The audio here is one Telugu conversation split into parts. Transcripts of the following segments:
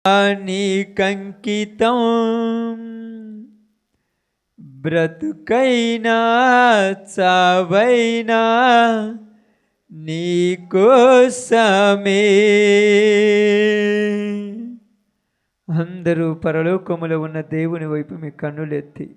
నీకంకితం బ్రతుకైనా చావైనా నీకోసమే. అందరూ పరలోకములో ఉన్న దేవుని వైపు మీ కన్నులెత్తి,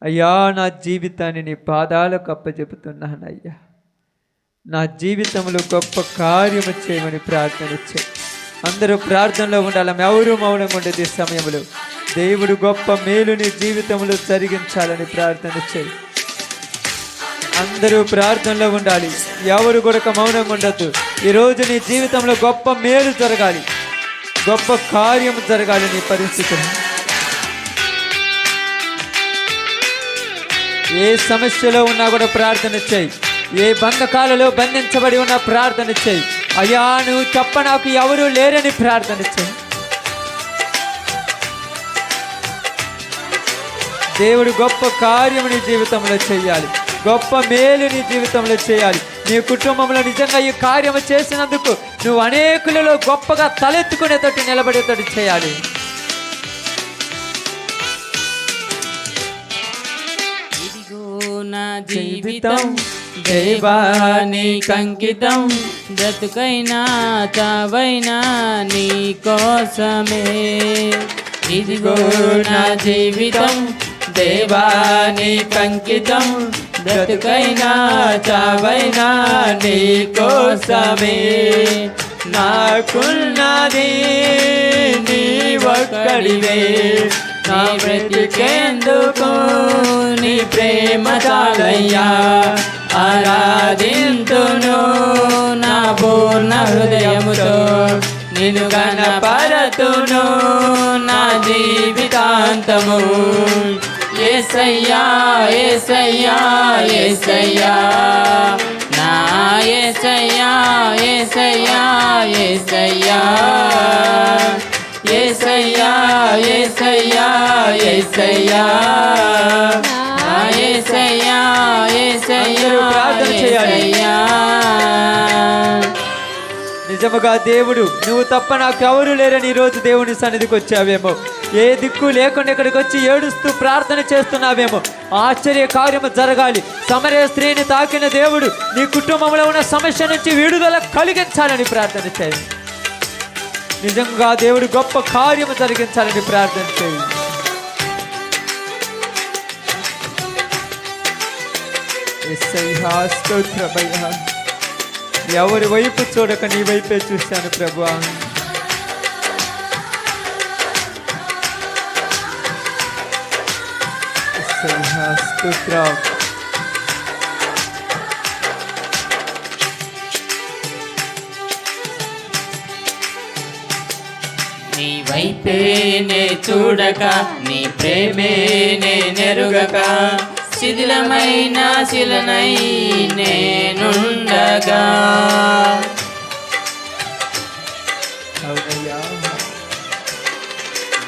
అయ్యా నా జీవితాన్ని నీ పాదాలకు అప్పచెపుతున్నానయ్యా, నా జీవితంలో గొప్ప కార్యము చేయమని ప్రార్థన చేయి. అందరూ ప్రార్థనలో ఉండాలి. ఎవరు మౌనంగా ఉండేది సమయంలో దేవుడు గొప్ప మేలు నీ జీవితంలో జరిగించాలని ప్రార్థన చేయి. అందరూ ప్రార్థనలో ఉండాలి. ఎవరు కూడా మౌనంగా ఉండద్దు. ఈరోజు నీ జీవితంలో గొప్ప మేలు జరగాలి, గొప్ప కార్యం జరగాలి నీ పరిస్థితులు. ఏ సమస్యలో ఉన్నా కూడా ప్రార్థన చేయి. ఏ బంధకాలలో బంధించబడి ఉన్న ప్రార్థన చేయి. అయ్యా నువ్వు తప్ప నాకు ఎవరు లేరని ప్రార్థన చేయి. దేవుడు గొప్ప కార్యం నీ జీవితంలో చేయాలి, గొప్ప మేలు నీ జీవితంలో చేయాలి. నీ కుటుంబంలో నిజంగా ఈ కార్యం చేసినందుకు నువ్వు అనేకులలో గొప్పగా తలెత్తుకునేటట్టు నిలబడేటట్టు చేయాలి. నా జీవితం దైవానికంకితం, బ్రతుకైనా చావైనా నీ కోసమే. ఇదిగో నా జీవితం దైవానికంకితం, బ్రతుకైనా చావైనా నీ కోసమే. నాకున్నది నీ ఒక్కడివే, నా బ్రతికేందుకు నీ ప్రేమ చాలయ్యా. ఆరాధింతును నా పూర్ణ హృదయముతో, నిన్ను గణపరతును నా జీవితాంతము. యేసయ్యా యేసయ్యా యేసయ్యా, నా యేసయ్యా యేసయ్యా యేసయ్యా, యేసయ్యా యేసయ్యా యేసయ్యా, యేసయ్యా యేసయ్యా యేసయ్యా. నిజముగా దేవుడు నువ్వు తప్ప నాకు ఎవరు లేరని ఈరోజు దేవుని సన్నిధికి వచ్చావేమో, ఏ దిక్కు లేకుండా ఇక్కడికి వచ్చి ఏడుస్తూ ప్రార్థన చేస్తున్నావేమో. ఆశ్చర్య కార్యము జరగాలి. సమరయ స్త్రీని తాకిన దేవుడు నీ కుటుంబంలో ఉన్న సమస్య నుంచి విడుదల కలిగించాలని ప్రార్థన చేయి. నిజంగా దేవుడు గొప్ప కార్యము జరిగించాలని ప్రార్థన చేయి. యేసయ్యా స్తోత్రమయ్యా, ఎవరి వైపు చూడక నీ వైపే చూశాను ప్రభువా. యేసయ్యా స్తోత్రం. నీ వైపేనే చూడక, నీ ప్రేమేనే నెరుగక, శిథిలమైన శిలనై నేనుండగా.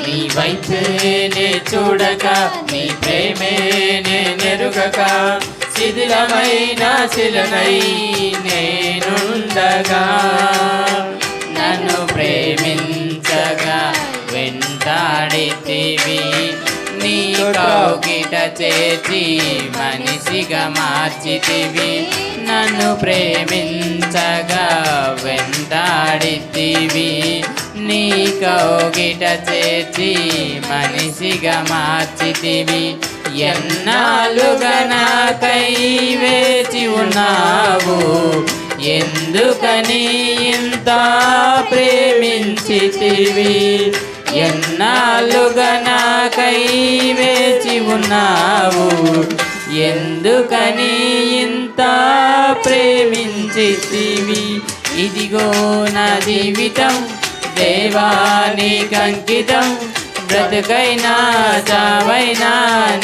నీ వైపేనే చూడక, నీ ప్రేమేనే నెరుగక, శిథిలమైన శిలనై నేనుండగా. నన్ను ప్రేమించగా వెంటాడితివి, నీ కౌగిట చేర్చి మనిషిగా మార్చితివి. నన్ను ప్రేమించగా వెంటాడితివి, నీ కౌగిట చేర్చి మనిషిగా మార్చితివి. ఎన్నాళ్ళుగా నాకై వేచి ఉన్నావు, ఎందుకని ఇంత ప్రేమించితివి. ఎన్నాళ్ళుగా నాకై వేచి ఉన్నావు, ఎందుకని ఇంత ప్రేమించితివి. ఇదిగో నా జీవితం దైవానికంకితం, బ్రతుకైనా చావైనా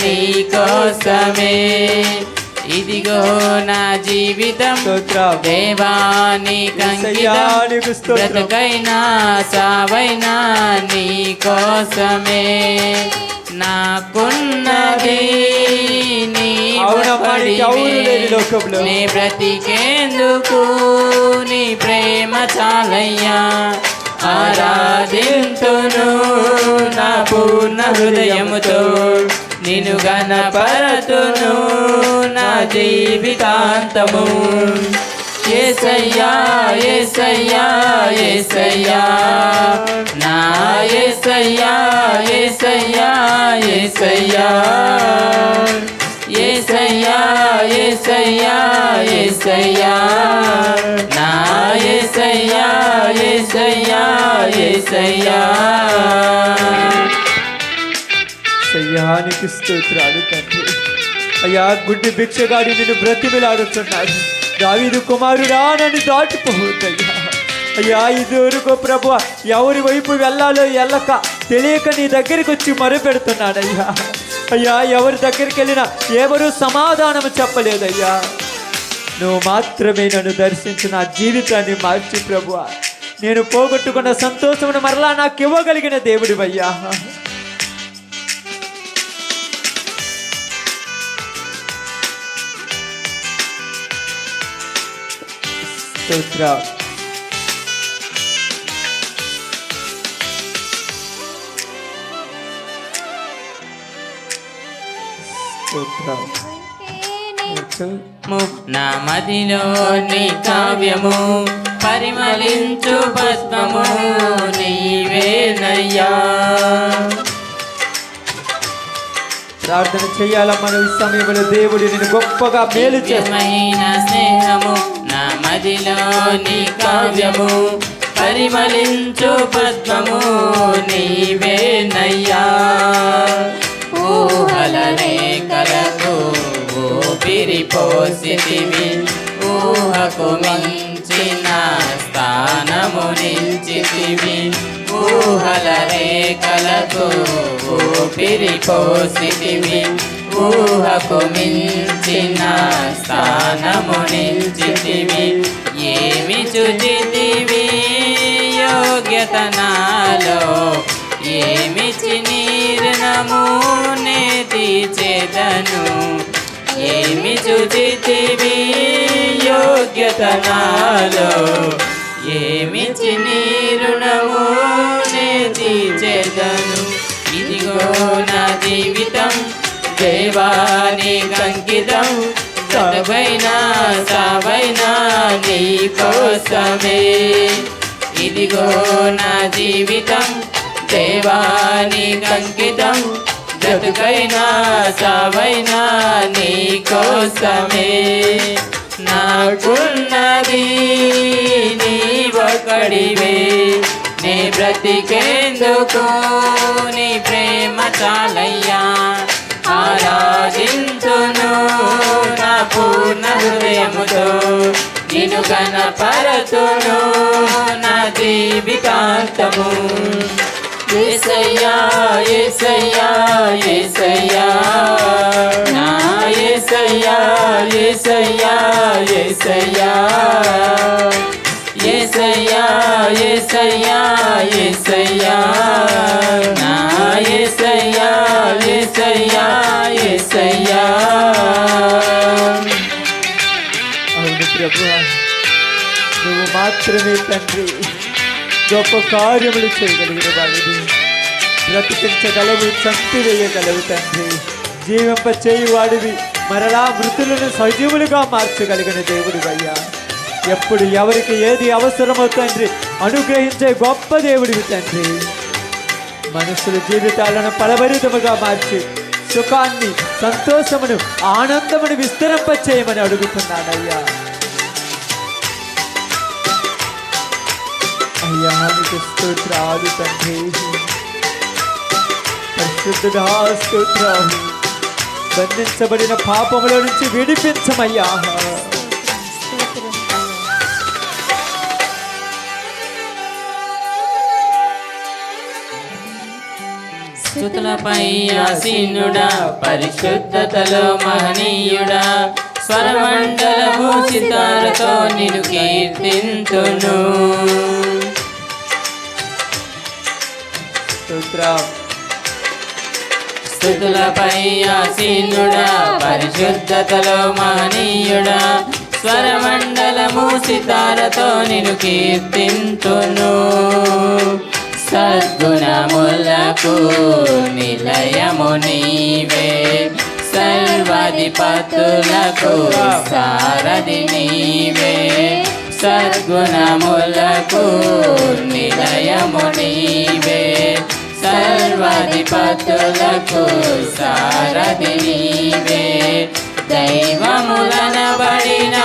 నీ కోసమే. ఇదిగో నా జీవితం దైవానికంకితం, బ్రతుకైనా చావైనా నీ కోసమే. నాకున్నది నీ నీ బ్రతికేందుకు నీ ప్రేమ చాలయ్యా. ఆరాధింతును నా పూర్ణ హృదయముతో నిన్ను గణపరతును నా జీవితాంతము యేసయ్యా యేసయ్యా యేసయ్యా నా యేసయ్యా యేసయ్యా యేసయ్యా యేసయ్యా యేసయ్యా యేసయ్యా నా యేసయ్యా యేసయ్యా యేసయ్యా సయ్యానికి స్తోత్రాలు తండ్రి. అయ్యా గుడ్డి భిక్షగాడి నిన్ను బ్రతిమిలాడుతున్నాడు. దావీదు కుమారుడా నన్ను దాటిపోవద్దయ్యా. అయ్యా ఇదివరకు ప్రభువా ఎవరి వైపు వెళ్ళాలో వెళ్ళక తెలియక నీ దగ్గరికి వచ్చి మొరపెడుతున్నాడయ్యా. అయ్యా ఎవరి దగ్గరికి వెళ్ళినా ఎవరు సమాధానం చెప్పలేదయ్యా. నువ్వు మాత్రమే నన్ను దర్శించి నా జీవితాన్ని మార్చి ప్రభువా నేను పోగొట్టుకున్న సంతోషమును మరలా నాకు ఇవ్వగలిగిన దేవుడివయ్యా. స్తోత్రం. నా మదిలో నీ కావ్యము పరిమళించు పద్మము నీవేనయ్యా. ప్రార్థన చేయాలమ్మా. ఈ సమయంలో దేవుడు నిన్ను గొప్పగా మేలు చేసిన స్నేహము నా మదిలో నీ కావ్యము పరిమళించు పద్మము నీవేనయ్యా. ఊహల రేఖలకు ఊపిరిపోసితివి ఊహకు మించిన స్థానము నిలిచితివి. ఊహల రేఖలకు ఊపిరిపోసితివి ఊహకు మించిన స్థానము నిలిచితివి. ఏమి చూచితివి యోగ్యత నాలో ఏమిచి నీరునము నే తీర్చెదను. ఏమి చూచితివి యోగ్యత నాలో ఏమిచి నీరునము నే తీర్చెదను. ఇదిగో నా జీవితం దేవానికి అంకితం బ్రతుకైనా సావైనా నీ కోసమే. ఇదిగో నా జీవితం దేవానికి అంకితం బ్రతుకైనా సావైనా నీ కోసమే. నాకున్నది నీ ఒక్కడివే నీ బ్రతికేందుకు నీ ప్రేమ చాలయ్యా. ఆరాధించును నా పూర్ణ హృదయముతో నిన్ను గణపరతును నా జీవితాంతము. యేసయ్యా యేసయ్యా యేసయ్యా నా యేసయ్యా యేసయ్యా యేసయ్యా యేసయ్యా యేసయ్యా యేసయ్యా నా యేసయ్యా యేసయ్యా యేసయ్యా. అవును ప్రభువా నువ్వు మాత్రమే తండ్రి గొప్ప కార్యములు చేయగలిగిన వాడివి. బ్రతికించగలవు చంపివేయగలవు తండ్రి. జీవింప చేయువాడివి మరలా మృతులను సజీవులుగా మార్చగలిగిన దేవుడివయ్యా. ఎప్పుడు ఎవరికి ఏది అవసరమో తండ్రి అనుగ్రహించే గొప్ప దేవుడివి తండ్రి. మనుషుల జీవితాలను ఫలభరితముగా మార్చి సుఖాన్ని సంతోషమును ఆనందమును విస్తరింప చేయమని అడుగుతున్నానయ్యా. అయ్యా నీకు స్తోత్రాలు తండ్రి. పరిశుద్ధుడా స్తోత్రాలు. బంధించబడిన పాపముల నుంచి విడిపించమయ్యా. స్తుతులపై ఆసీనుడా పరిశుద్ధతలో మహనీయుడా స్వరమండలము సితారతో నిన్ను కీర్తింతును. స్తుతులపై ఆసీనుడా పరిశుద్ధతలో మహనీయుడా స్వరమండలము సితారతో నిన్ను కీర్తింతును. సద్గుణములకు నిలయము నీవే, సర్వాధిపతులకు సారథి నీవే. సద్గుణములకు నిలయము నీవే, సర్వాధిపతులకు సారథి నీవే. దైవములనబడిన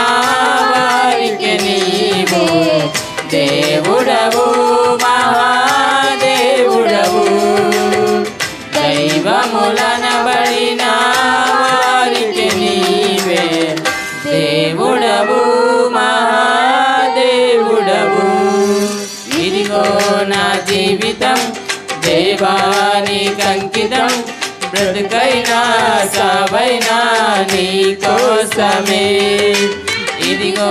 వారికి నీవు దేవుడవు, మహాదేవుడవు. దైవములనబడిన వారికి నీవే దేవుడవు, మహాదేవుడవు. ఇదిగో నా జీవితం దేవానికి అంకితం, బ్రతుకైనా సావైనా నీ కోసమే. ఇదిగో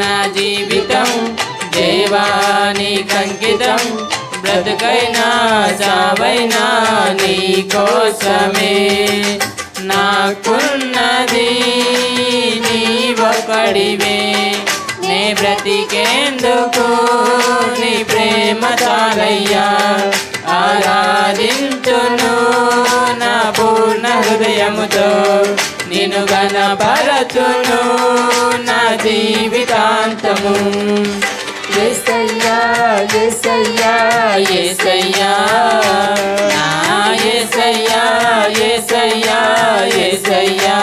నా జీవితం దేవానికి అంకితం, బ్రతుకైనా సావైనా నీ కోసమే. నాకున్నది నీవొక్కడివే, నే బ్రతికేందుకు నీ ప్రేమ చాలయ్యా. ఆరాధించును నా పూర్ణ హృదయముతో, నిన్ను గణపరచును నా జీవితాంతము. యేసయ్యా యేసయ్యా యేసయ్యా నా యేసయ్యా, యేసయ్యా యేసయ్యా.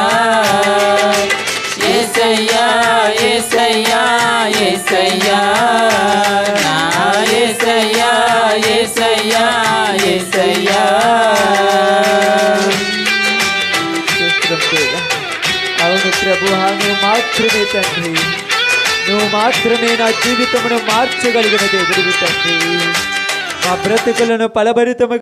యేసయ్యా యేసయ్యా యేసయ్యా నా యేసయ్యా, యేసయ్యా యేసయ్యా. అవును ప్రభువా, నువ్వు మాత్రమే తండ్రి, నువ్వు మాత్రమే నా జీవితమును మార్చగలిగిన దేవుడివి తండ్రి. మా బ్రతుకులను ఫలభరితము